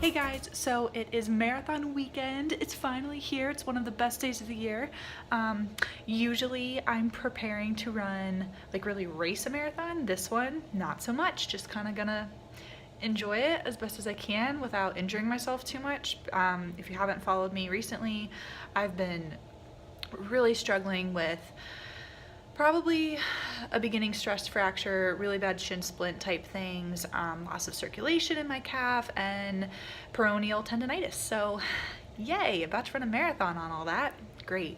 Hey guys, so it is marathon weekend. It's finally here. It's one of the best days of the year. Usually I'm preparing to run, like really race a marathon. This one, not so much. Just kind of gonna enjoy it as best as I can without injuring myself too much. If you haven't followed me recently, I've been really struggling with probably a beginning stress fracture, really bad shin splint type things, loss of circulation in my calf, and peroneal tendonitis. So yay, about to run a marathon on all that. Great.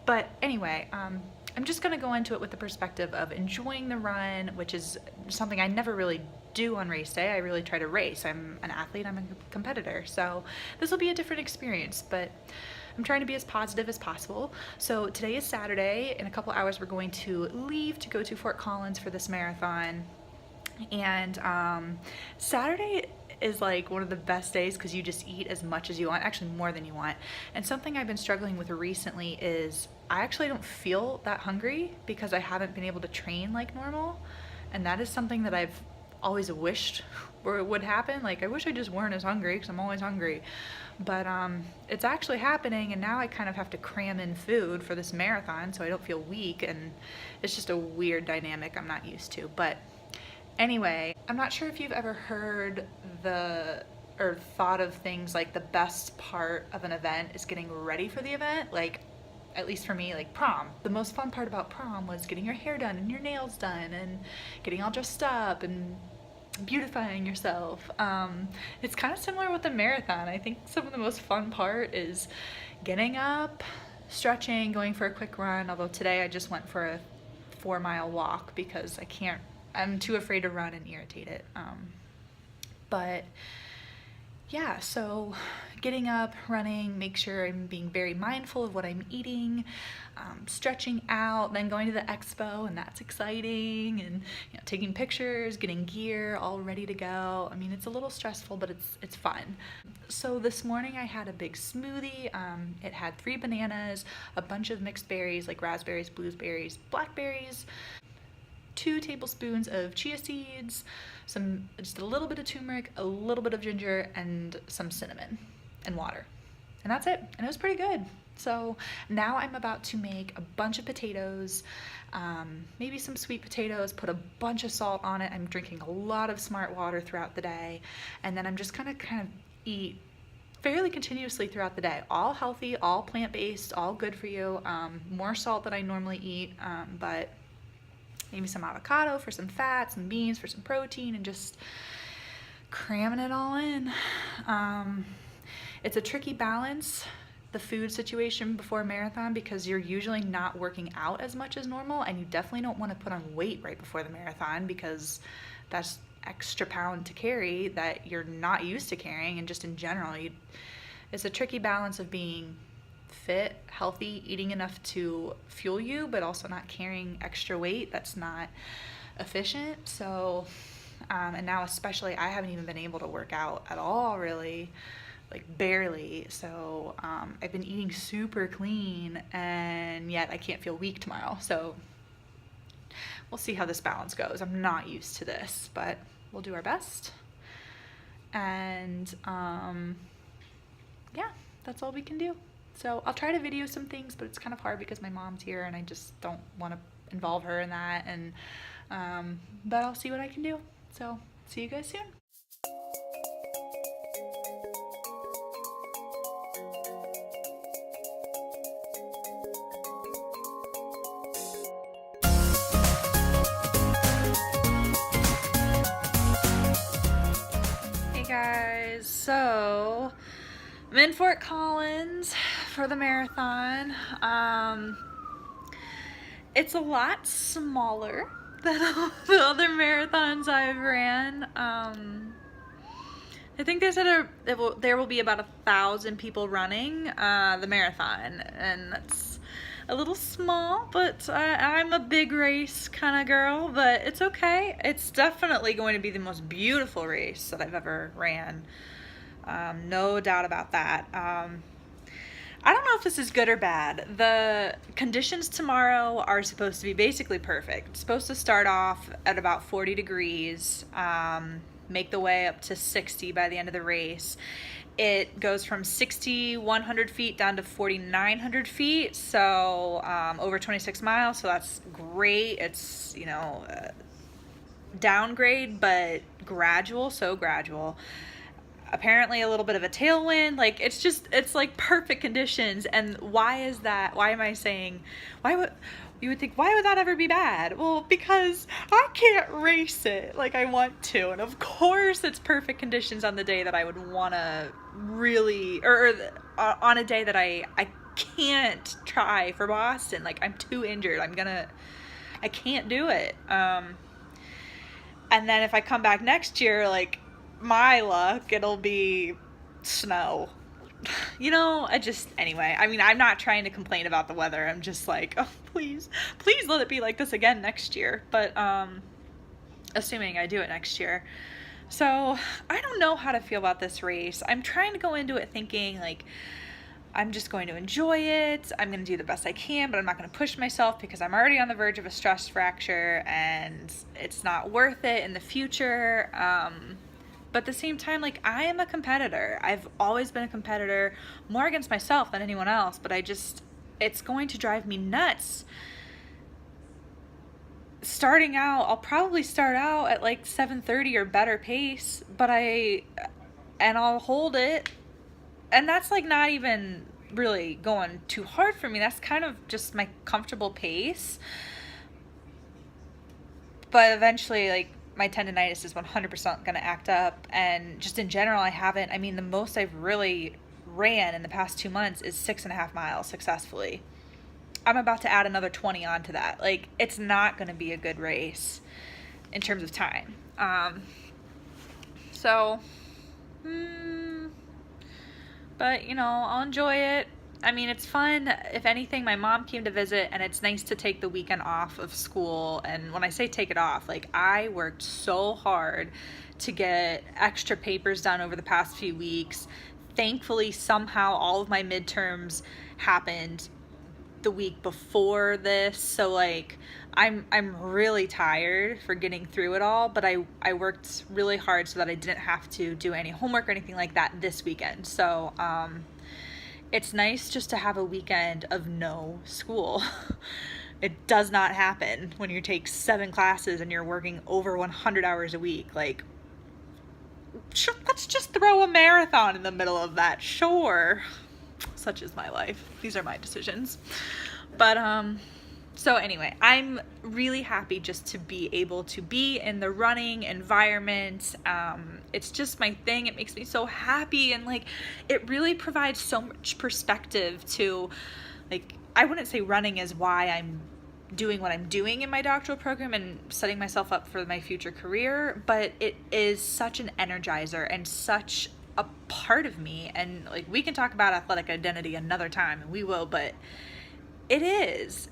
But anyway, I'm just gonna go into it with the perspective of enjoying the run, which is something I never really do on race day. I really try to race. I'm an athlete, I'm a competitor. So this will be a different experience, but I'm trying to be as positive as possible. So today is Saturday. In a couple hours, we're going to leave to go to Fort Collins for this marathon. And Saturday is like one of the best days because you just eat as much as you want, actually more than you want. And something I've been struggling with recently is I actually don't feel that hungry because I haven't been able to train like normal. And that is something that I've always wished would happen. Like I wish I just weren't as hungry because I'm always hungry. But it's actually happening, and now I kind of have to cram in food for this marathon so I don't feel weak, and it's just a weird dynamic I'm not used to. But anyway, I'm not sure if you've ever heard or thought of things like the best part of an event is getting ready for the event. Like, at least for me, like prom. The most fun part about prom was getting your hair done and your nails done and getting all dressed up and beautifying yourself. It's kind of similar with the marathon. I think some of the most fun part is getting up, stretching, going for a quick run, although today I just went for a 4-mile walk because I'm too afraid to run and irritate it. But yeah, so getting up, running, make sure I'm being very mindful of what I'm eating, stretching out, then going to the expo, and that's exciting, and taking pictures, getting gear all ready to go. I mean, it's a little stressful, but it's fun. So this morning I had a big smoothie. It had 3 bananas, a bunch of mixed berries like raspberries, blueberries, blackberries, 2 tablespoons of chia seeds, just a little bit of turmeric, a little bit of ginger, and some cinnamon and water. And that's it. And it was pretty good. So now I'm about to make a bunch of potatoes, maybe some sweet potatoes, put a bunch of salt on it. I'm drinking a lot of smart water throughout the day. And then I'm just gonna kind of eat fairly continuously throughout the day. All healthy, all plant-based, all good for you. More salt than I normally eat, but maybe some avocado for some fat, some beans for some protein, and just cramming it all in. It's a tricky balance, the food situation before a marathon, because you're usually not working out as much as normal, and you definitely don't want to put on weight right before the marathon because that's extra pound to carry that you're not used to carrying, and just in general, it's a tricky balance of being fit, healthy, eating enough to fuel you, but also not carrying extra weight that's not efficient. So, and now especially I haven't even been able to work out at all, really, like barely. So I've been eating super clean, and yet I can't feel weak tomorrow. So we'll see how this balance goes. I'm not used to this, but we'll do our best. And yeah, that's all we can do. So I'll try to video some things, but it's kind of hard because my mom's here and I just don't want to involve her in that. And but I'll see what I can do. So see you guys soon. Hey guys, so I'm in Fort Collins for the marathon. It's a lot smaller than all the other marathons I've ran. I think they said there will be about 1,000 people running the marathon, and that's a little small, but I'm a big race kind of girl, but it's okay. It's definitely going to be the most beautiful race that I've ever ran. No doubt about that. I don't know if this is good or bad. The conditions tomorrow are supposed to be basically perfect. It's supposed to start off at about 40 degrees, make the way up to 60 by the end of the race. It goes from 6,100 feet down to 4,900 feet, so over 26 miles, so that's great. It's, you know, downgrade, but gradual, so gradual. Apparently a little bit of a tailwind, like it's like perfect conditions. And why is that? Why am I saying, why would you would think, why would that ever be bad? Well, because I can't race it like I want to, and of course it's perfect conditions on the day that I would want to really, or on a day that I can't try for Boston. Like, I'm too injured, I can't do it. And then if I come back next year, like, my luck, it'll be snow. You know, anyway, I mean, I'm not trying to complain about the weather. I'm just like, oh, please let it be like this again next year. But, assuming I do it next year. So I don't know how to feel about this race. I'm trying to go into it thinking, like, I'm just going to enjoy it. I'm going to do the best I can, but I'm not going to push myself because I'm already on the verge of a stress fracture and it's not worth it in the future. But at the same time, like, I am a competitor. I've always been a competitor, more against myself than anyone else, but it's going to drive me nuts. Starting out, I'll probably start out at like 7:30 or better pace, but I'll hold it. And that's like not even really going too hard for me. That's kind of just my comfortable pace. But eventually, like, my tendonitis is 100% going to act up, and just in general, the most I've really ran in the past 2 months is 6.5 miles successfully. I'm about to add another 20 onto that. Like, it's not going to be a good race in terms of time. But, you know, I'll enjoy it. I mean, it's fun. If anything, my mom came to visit, and it's nice to take the weekend off of school. And when I say take it off, like, I worked so hard to get extra papers done over the past few weeks. Thankfully, somehow all of my midterms happened the week before this, so like I'm really tired for getting through it all, but I worked really hard so that I didn't have to do any homework or anything like that this weekend. So it's nice just to have a weekend of no school. It does not happen when you take 7 classes and you're working over 100 hours a week. Like, let's just throw a marathon in the middle of that. Sure. Such is my life. These are my decisions. But, so anyway, I'm really happy just to be able to be in the running environment. It's just my thing. It makes me so happy, and like, it really provides so much perspective to, like, I wouldn't say running is why I'm doing what I'm doing in my doctoral program and setting myself up for my future career, but it is such an energizer and such a part of me. And like, we can talk about athletic identity another time, and we will, but it's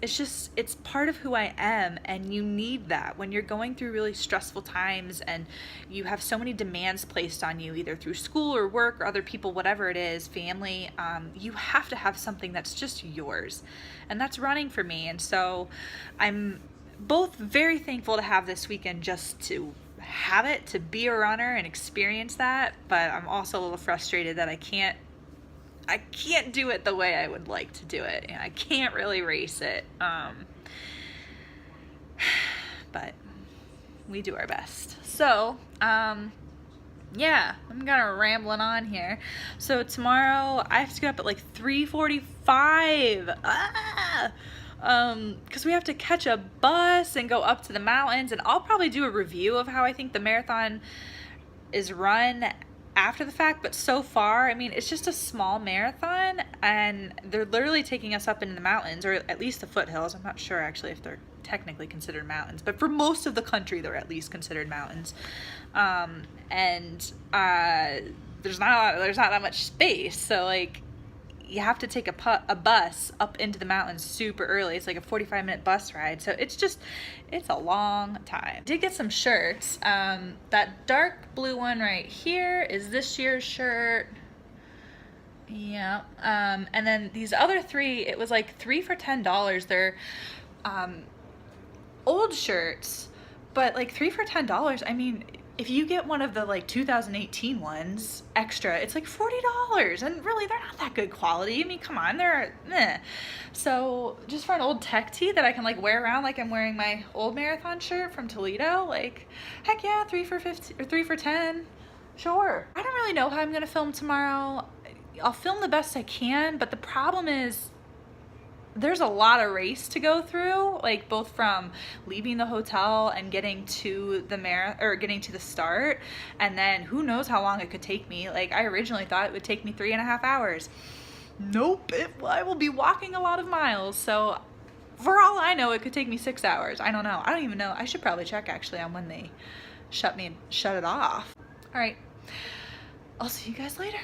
part of who I am. And you need that when you're going through really stressful times and you have so many demands placed on you, either through school or work or other people, whatever it is, family. You have to have something that's just yours, and that's running for me. And so I'm both very thankful to have this weekend just to have it, to be a runner and experience that, but I'm also a little frustrated that I can't do it the way I would like to do it, and I can't really race it. But we do our best. So, yeah, I'm kind of rambling on here. So tomorrow I have to get up at like 3:45. Because we have to catch a bus and go up to the mountains, and I'll probably do a review of how I think the marathon is run after the fact. But so far, I mean, it's just a small marathon, and they're literally taking us up into the mountains, or at least the foothills. I'm not sure actually if they're technically considered mountains, but for most of the country they're at least considered mountains. There's not that much space, so like, you have to take a bus up into the mountains super early. It's like a 45-minute bus ride. So it's a long time. Did get some shirts. That dark blue one right here is this year's shirt. Yeah. And then these other 3, it was like 3 for $10. They're old shirts, but like 3 for $10. I mean, if you get one of the like 2018 ones extra, it's like $40, and really they're not that good quality. I mean, come on, they're meh. So just for an old tech tee that I can like wear around like I'm wearing my old marathon shirt from Toledo, like heck yeah, 3 for 50 or 3 for 10. Sure. I don't really know how I'm gonna film tomorrow. I'll film the best I can, but the problem is there's a lot of race to go through, like both from leaving the hotel and getting to the getting to the start, and then who knows how long it could take me. Like I originally thought it would take me 3.5 hours. Nope, I will be walking a lot of miles. So for all I know, it could take me 6 hours. I don't know. I don't even know. I should probably check actually on when they shut it off. All right, I'll see you guys later.